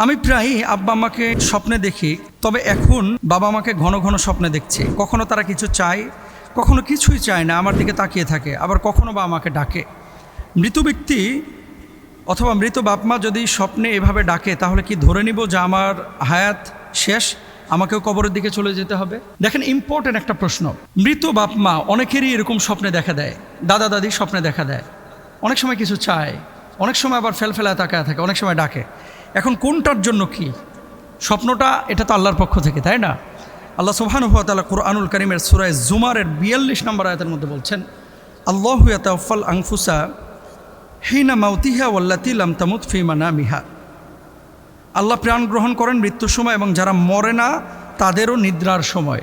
আমি প্রায়ই আব্বা আম্মাকে স্বপ্নে দেখি, তবে এখন বাবা মাকে ঘন ঘন স্বপ্নে দেখছি। কখনো তারা কিছু চায়, কখনো কিছুই চায় না, আমার দিকে তাকিয়ে থাকে, আবার কখনো বা আমাকে ডাকে। মৃত ব্যক্তি অথবা মৃত বাপ মা যদি স্বপ্নে এভাবে ডাকে, তাহলে কি ধরে নিব যে আমার হায়াত শেষ, আমাকেও কবরের দিকে চলে যেতে হবে? দেখেন, ইম্পর্টেন্ট একটা প্রশ্ন। মৃত বাপ মা অনেকেরই এরকম স্বপ্নে দেখা দেয়, দাদা দাদি স্বপ্নে দেখা দেয়, অনেক সময় কিছু চায়, অনেক সময় আবার ফেলফেলায় তাকায় থাকে, অনেক সময় ডাকে। এখন কোনটার জন্য কি স্বপ্নটা? এটা তো আল্লাহর পক্ষ থেকে, তাই না? আল্লাহ সুবহানাহু ওয়া তাআলা কুরআনুল কারীমের সূরা জুমারের 42 নম্বর আয়াতের মধ্যে বলছেন, আল্লাহু ইয়াতাওয়াফাল আনফুসা হিনা মাউতিহা ওয়াল্লাতী লাম তামুত ফী মানামিহা। আল্লাহ প্রাণ গ্রহণ করেন মৃত্যুর সময়, এবং যারা মরে না তাদেরও নিদ্রার সময়।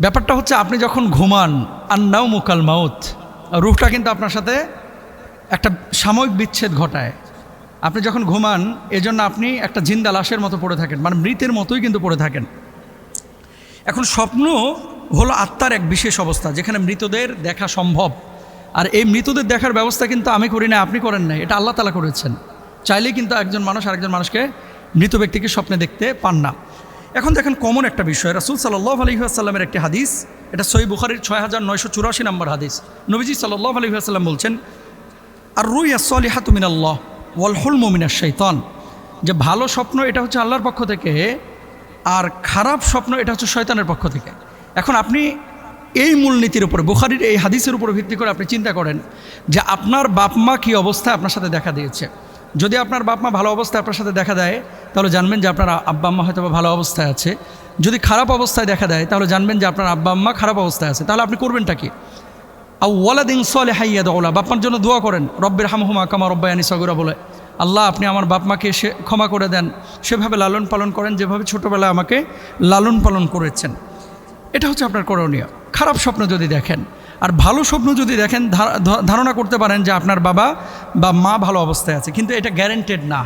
ব্যাপারটা হচ্ছে, আপনি যখন ঘুমান, আন-নাওমু কাল মাউত, রূহটা কিন্তু আপনার সাথে একটা সাময়িক বিচ্ছেদ ঘটায়। আপনি যখন ঘুমান, এজন্য আপনি একটা জিন্দা লাশের মতো পড়ে থাকেন, মানে মৃতের মতোই কিন্তু পড়ে থাকেন। এখন স্বপ্ন হলো আত্মার এক বিশেষ অবস্থা, যেখানে মৃতদের দেখা সম্ভব। আর এই মৃতদের দেখার ব্যবস্থা কিন্তু আমি করি না, আপনি করেন নাই, এটা আল্লাহ তাআলা করেছেন। চাইলেই কিন্তু একজন মানুষ আরেকজন মানুষকে, মৃত ব্যক্তিকে স্বপ্নে দেখতে পান না। এখন দেখেন, কমন একটা বিষয়, রাসূল সাল্লাল্লাহু আলাইহি ওয়াসাল্লামের একটি হাদিস, এটা সহিহ বুখারীর 6984 নম্বর হাদিস। নবীজি সাল্লাল্লাহু আলাইহি ওয়াসাল্লাম বলছেন, আর রুইয়া সলিহাতু মিনাল্লাহ ওয়াল হুলমু মিনাশ শাইতান, যে ভালো স্বপ্ন এটা হচ্ছে আল্লাহর পক্ষ থেকে, আর খারাপ স্বপ্ন এটা হচ্ছে শয়তানের পক্ষ থেকে। এখন আপনি এই মূলনীতির উপরে, বুখারীর এই হাদিসের উপর ভিত্তি করে আপনি চিন্তা করেন যে আপনার বাপ মা কী অবস্থায় আপনার সাথে দেখা দিয়েছে। যদি আপনার বাপ মা ভালো অবস্থায় আপনার সাথে দেখা দেয়, তাহলে জানবেন যে আপনার আব্বা আম্মা হয়তো ভালো অবস্থায় আছে। যদি খারাপ অবস্থায় দেখা দেয়, তাহলে জানবেন যে আপনার আব্বা আম্মা খারাপ অবস্থায় আছে। তাহলে আপনি করবেনটা কি? আও ওয়ালাদিন সালিহান ইয়াদউ লাহু, বাপমার জন্য দোয়া করেন, রব্বির হামহুমা কামা রব্বায়ানি সগীরা, বলে, আল্লাহ আপনি আমার বাপ মাকে ক্ষমা করে দেন, সেভাবে লালন পালন করেন যেভাবে ছোটোবেলায় আমাকে লালন পালন করেছেন। এটা হচ্ছে আপনার করণীয়। খারাপ স্বপ্ন যদি দেখেন, আর ভালো স্বপ্ন যদি দেখেন, ধারণা করতে পারেন যে আপনার বাবা বা মা ভালো অবস্থায় আছে, কিন্তু এটা গ্যারেন্টেড না।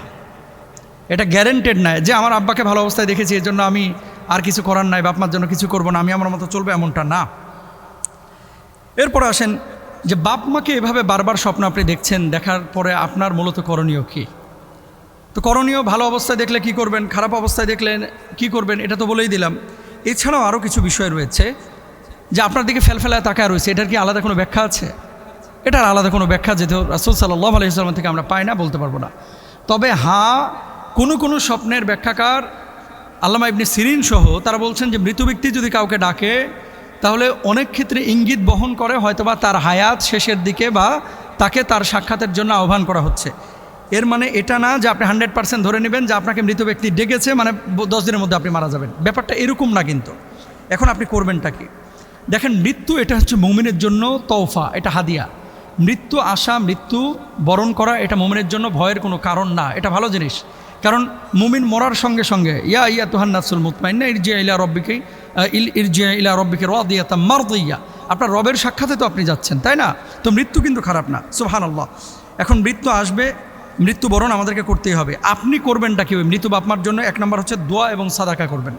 এটা গ্যারেন্টেড নয় যে আমার আব্বাকে ভালো অবস্থায় দেখেছি, এর জন্য আমি আর কিছু করার নাই, বাপ মার জন্য কিছু করবো না, আমি আমার মতো চলবো, এমনটা না। এরপর আসেন যে বাপ মাকে এভাবে বারবার স্বপ্ন আপনি দেখছেন, দেখার পরে আপনার মূলত করণীয় কী? তো করণীয়, ভালো অবস্থায় দেখলে কি করবেন, খারাপ অবস্থায় দেখলে কি করবেন, এটা তো বলেই দিলাম। এছাড়াও আরও কিছু বিষয় রয়েছে, যে আপনার দিকে ফেলফেলায় তাকায় রয়েছে, এটার কি আলাদা কোনো ব্যাখ্যা আছে? এটার আলাদা কোনো ব্যাখ্যা যেহেতু রাসূল সাল্লাল্লাহু আলাইহি ওয়াসাল্লাম থেকে আমরা পাই না, বলতে পারবো না। তবে হ্যাঁ, কোনো স্বপ্নের ব্যাখ্যাকার আল্লামা ইবনে সিরিন সহ তারা বলছেন যে মৃত ব্যক্তি যদি কাউকে ডাকে, তাহলে অনেক ক্ষেত্রে ইঙ্গিত বহন করে হয়তোবা তার হায়াত শেষের দিকে, বা তাকে তার সাক্ষাতের জন্য আহ্বান করা হচ্ছে। এর মানে এটা না যে আপনি 100% ধরে নেবেন যে আপনাকে মৃত ব্যক্তি ডেকেছে, মানে 10 দিনের মধ্যে আপনি মারা যাবেন, ব্যাপারটা এরকম না। কিন্তু এখন আপনি করবেনটা কি? দেখেন, মৃত্যু এটা হচ্ছে মুমিনের জন্য তওফা, এটা হাদিয়া। মৃত্যু আসা, মৃত্যু বরণ করা, এটা মুমিনের জন্য ভয়ের কোনো কারণ না, এটা ভালো জিনিস। কারণ মুমিন মরার সঙ্গে সঙ্গে ইয়া আইয়াতুহান নাফসুল মুতমাইন্না ইরজিআ ইলা রাব্বিকা রাদিয়াতাম মারদিয়া, আপনার রবের সাক্ষাতে তো আপনি যাচ্ছেন, তাই না? তো মৃত্যু কিন্তু খারাপ না, সুবহানাল্লাহ। এখন মৃত্যু আসবে, মৃত্যুবরণ আমাদেরকে করতেই হবে। আপনি করবেনটা কি? মৃত্যু বাপমার জন্য 1 নম্বর হচ্ছে দোয়া এবং সাদাকা করবেন,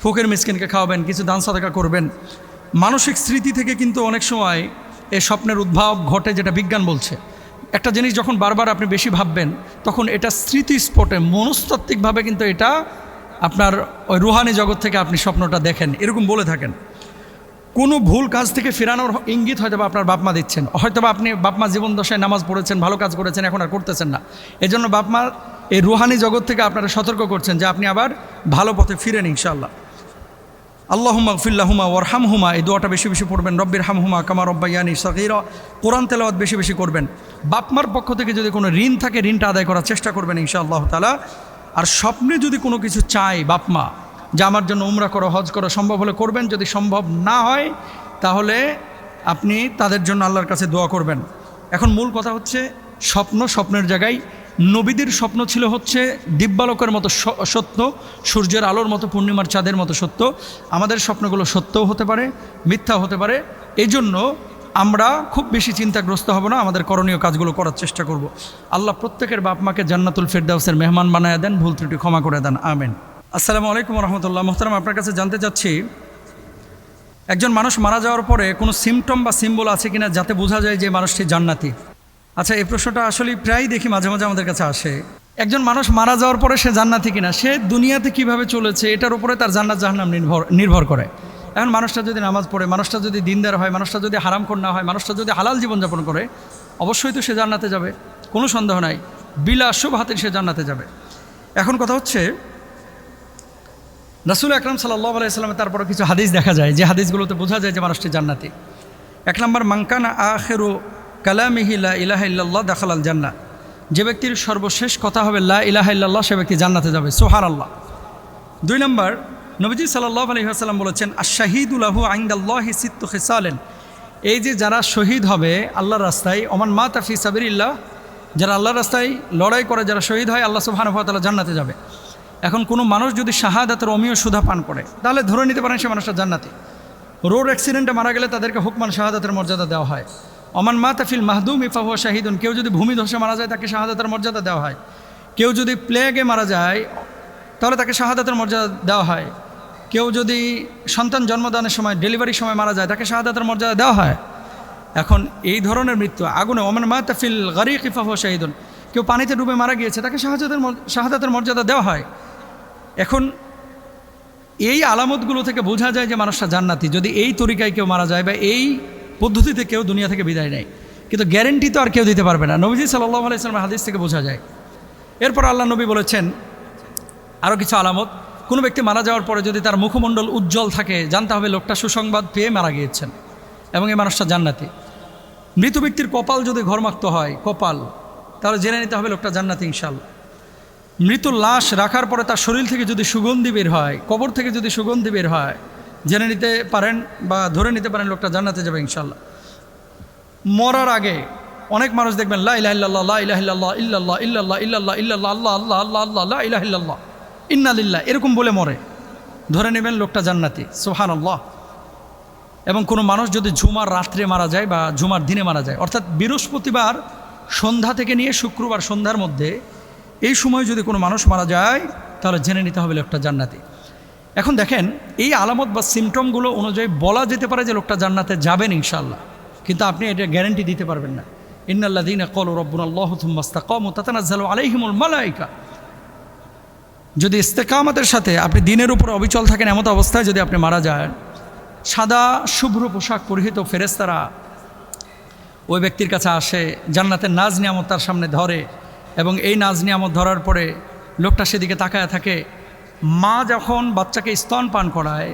ফকির মিসকিনকে খাওয়াবেন, কিছু দান সাদাকা করবেন। মানসিক স্মৃতি থেকে কিন্তু অনেক সময় এই স্বপ্নের উদ্ভব ঘটে, যেটা বিজ্ঞান বলছে। একটা জিনিস যখন বারবার আপনি বেশি ভাববেন, তখন এটা স্মৃতিস্ফটে, মনস্তাত্ত্বিকভাবে কিন্তু এটা আপনার ওই রুহানি জগৎ থেকে আপনি স্বপ্নটা দেখেন, এরকম বলে থাকেন। কোনো ভুল কাজ থেকে ফেরানোর ইঙ্গিত হয়তো বা আপনার বাপমা দিচ্ছেন, হয়তো বা আপনি বাপমা জীবন দশায় নামাজ পড়েছেন, ভালো কাজ করেছেন, এখন আর করতেছেন না, এই জন্য বাপমা এই রুহানি জগৎ থেকে আপনারা সতর্ক করছেন যে আপনি আবার ভালো পথে ফিরেন ইনশাআল্লাহ। আল্লাহুম্মা গফির লাহুমা ওয়ারহামহুমা, এই দোয়াটা বেশি বেশি পড়বেন। রব্বির হামহুমা কামা রব্বায়ানি সগীরা, কোরআন তেলাওয়াত বেশি বেশি করবেন। বাপমার পক্ষ থেকে যদি কোনো ঋণ থাকে, ঋণটা আদায় করার চেষ্টা করবেন ইনশাআল্লাহ তাআলা। আর স্বপ্নে যদি কোনো কিছু চায় বাপমা, যে আমার জন্য উমরা করো, হজ করো, সম্ভব হলে করবেন, যদি সম্ভব না হয় তাহলে আপনি তাদের জন্য আল্লাহর কাছে দোয়া করবেন। এখন মূল কথা হচ্ছে, স্বপ্নের জায়গায় নবীদের স্বপ্ন ছিল হচ্ছে দিব্যালোকের মতো সত্য, সূর্যের আলোর মতো, পূর্ণিমার চাঁদের মতো সত্য। আমাদের স্বপ্নগুলো সত্যও হতে পারে, মিথ্যাও হতে পারে। এই জন্য আমরা খুব বেশি চিন্তাগ্রস্ত হব না, আমাদের করণীয় কাজগুলো করার চেষ্টা করব। আল্লাহ প্রত্যেকের বাপ মাকে জান্নাতুল ফেরদাউসের মেহমান বানায় দেন, ভুল ত্রুটি ক্ষমা করে দেন, আমিন। আসসালামু আলাইকুম রহমতুল্লাহ। মোহতারাম, আপনার কাছে জানতে চাচ্ছি, একজন মানুষ মারা যাওয়ার পরে কোনো সিমটম বা সিম্বল আছে কিনা যাতে বোঝা যায় যে মানুষটি জান্নাতি? আচ্ছা, এই প্রশ্নটা আসলে প্রায়ই দেখি, মাঝে মাঝে আমাদের কাছে আসে। একজন মানুষ মারা যাওয়ার পরে সে জান্নাতি কিনা, সে দুনিয়াতে কিভাবে চলেছে এটার উপরে তার জান্নাত জাহান্নাম নির্ভর করে। এখন মানুষটা যদি নামাজ পড়ে, মানুষটা যদি দিনদার হয়, মানুষটা যদি হারামখোর না হয়, মানুষটা যদি হালাল জীবনযাপন করে, অবশ্যই তো সে জান্নাতে যাবে, কোনো সন্দেহ নাই। বিলা শুবহাতে সে জান্নাতে যাবে। এখন কথা হচ্ছে রাসূল আকরাম সাল্লাল্লাহু আলাইহি ওয়াসাল্লামের তারপরে কিছু হাদিস দেখা যায়, যে হাদিসগুলোতে বোঝা যায় যে মানুষটি জান্নাতি। 1 নম্বর, মানকানা আখিরু কালামিহি লা ইলাহা ইল্লাল্লাহ দাখালাল জান্নাহ। যে ব্যক্তির সর্বশেষ কথা হবে লা ইলাহা ইল্লাল্লাহ, সে ব্যক্তি জান্নাতে যাবে, সুবহানাল্লাহ। 2 নম্বর, নবীজি সাল্লাল্লাহু আলাইহি ওয়াসাল্লাম বলেছেন, আশ-শাহীদু লাহু ইনদাল্লাহি সিত্তু খিসালেন। এই যে যারা শহীদ হবে আল্লাহর রাস্তায়, ওমান মাতা ফি সাবিলিল্লাহ, যারা আল্লাহর রাস্তায় লড়াই করে, যারা শহীদ হয়, আল্লাহ সুবহানাহু ওয়া তাআলা জান্নাতে যাবে। এখন কোনো মানুষ যদি শাহাদাতের অমীয় সুধা পান করে, তাহলে ধরে নিতে পারেন সে মানুষটা জান্নাতি। রোড অ্যাক্সিডেন্টে মারা গেলে তাদেরকে হুকমান শাহাদাতের মর্যাদা দেওয়া হয়। ওমান মাতা ফিল মাহদুমি ফাহুয়া শাহিদুন। কেউ যদি ভূমি ধসে মারা যায় তাকে শাহাদাতের মর্যাদা দেওয়া হয়। কেউ যদি প্লেগে মারা যায় তাহলে তাকে শাহাদাতের মর্যাদা দেওয়া হয়। কেউ যদি সন্তান জন্মদানের সময়, ডেলিভারির সময় মারা যায়, তাকে শাহাদাতের মর্যাদা দেওয়া হয়। এখন এই ধরনের মৃত্যু আগুনে, ওমান মাতা ফিল গারিকি ফাহুয়া শাহিদুন, কেউ পানিতে ডুবে মারা গিয়েছে, তাকে শাহাদাতের মর্যাদা দেওয়া হয়। এখন এই আলামতগুলো থেকে বোঝা যায় যে মানুষটা জান্নাতি, যদি এই তরিকায় কেউ মারা যায় বা এই পদ্ধতিতে কেউ দুনিয়া থেকে বিদায় নেয়। কিন্তু গ্যারেন্টি তো আর কেউ দিতে পারবে না, নবীজি সাল্লাল্লাহু আলাইহি ওয়াসাল্লামের হাদিস থেকে বোঝা যায়। এরপর আল্লাহ নবী বলেছেন আরও কিছু আলামত। কোনো ব্যক্তি মারা যাওয়ার পরে যদি তার মুখমণ্ডল উজ্জ্বল থাকে, জানতে হবে লোকটা সুসংবাদ পেয়ে মারা গিয়েছেন এবং এই মানুষটা জান্নাতি। মৃত ব্যক্তির কপাল যদি ঘর্মাক্ত হয়, কপাল, তাহলে জেনে নিতে হবে লোকটা জান্নাতি ইনশাআল্লাহ। মৃত্যুর লাশ রাখার পরে তার শরীর থেকে যদি সুগন্ধি বের হয়, কবর থেকে যদি সুগন্ধি বের হয়, জেনে নিতে পারেন বা ধরে নিতে পারেন লোকটা জান্নাতে যাবে ইনশাআল্লাহ। মরার আগে অনেক মানুষ দেখবেন লা ইলাহা ইল্লাল্লাহ, লা ইলাহা ইল্লাল্লাহ, ইল্লাল্লাহ ইল্লাল্লাহ ইল্লাল্লাহ ইল্লাল্লাহ, আল্লাহ আল্লাহ আল্লাহ আল্লাহ, লা ইলাহা ইল্লাল্লাহ, ইন্না লিল্লাহ, এরকম বলে মরে, ধরে নেবেন লোকটা জান্নাতি, সুবহানাল্লাহ। এবং কোনো মানুষ যদি ঝুমার রাত্রে মারা যায় বা ঝুমার দিনে মারা যায়, অর্থাৎ বৃহস্পতিবার সন্ধ্যা থেকে নিয়ে শুক্রবার সন্ধ্যার মধ্যে, এই সময় যদি কোনো মানুষ মারা যায় তাহলে জেনে নিতে হবে লোকটা জান্নাতি। এখন দেখেন, এই আলামত বা সিমটমগুলো অনুযায়ী বলা যেতে পারে যে লোকটা জান্নাতে যাবেন ইনশাআল্লাহ, কিন্তু আপনি এটা গ্যারান্টি দিতে পারবেন না। ইন্নাল্লাযীনা ক্বালু রাব্বুনাল্লাহু থুম্মা ইসতাকামু তাতানাজ্জালু আলাইহিমুল মালায়েকা। যদি ইস্তেকামতের সাথে আপনি দিনের উপর অবিচল থাকেন, এমত অবস্থায় যদি আপনি মারা যান, সাদা শুভ্র পোশাক পরিহিত ফেরেশতারা ওই ব্যক্তির কাছে আসে, জান্নাতের নাজ নিয়ামত তার সামনে ধরে, এবং এই নাজ নিয়ামত ধরার পরে লোকটা সেদিকে তাকায় থাকে। মা যখন বাচ্চাকে স্তন পান করায়,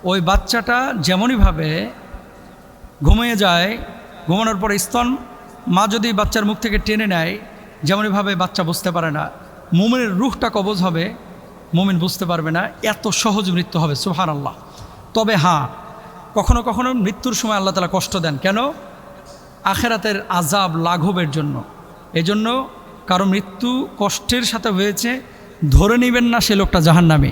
ওই বাচ্চাটা যেমনইভাবে ঘুমিয়ে যায়, ঘুমানোর পরে মা যদি বাচ্চার মুখ থেকে টেনে নেয়, যেমনইভাবে বাচ্চা বুঝতে পারে না, মুমিনের রূহটা কবজ হবে, মুমিন বুঝতে পারবে না, এত সহজ মৃত্যু হবে, সুবহানাল্লাহ। তবে হ্যাঁ, কখনো কখনো মৃত্যুর সময় আল্লাহ তাআলা কষ্ট দেন। কেন? আখেরাতের আযাব লাঘবের জন্য। এজন্য কারো মৃত্যু কষ্টের সাথে হয়েছে, ধরে নেবেন না সে লোকটা জাহান্নামী,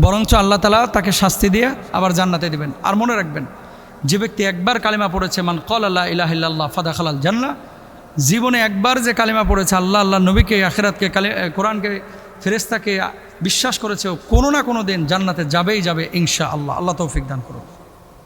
বরঞ্চ আল্লাহ তাআলা তাকে শাস্তি দিয়ে আবার জান্নাতে দিবেন। আর মনে রাখবেন, যে ব্যক্তি একবার কালিমা পড়েছে, মান ক্বালা লা ইলাহা ইল্লাল্লাহ ফাদাখালাল জান্নাহ, জীবনে একবার যে কালিমা পড়েছে, আল্লাহ, আল্লাহ নবীকে, আখিরাতকে, কোরআনকে, ফেরেশতাকে বিশ্বাস করেছে, কোনো না কোনো দিন জান্নাতে যাবেই যাবে ইনশাআল্লাহ। আল্লাহ তৌফিক দান করুন।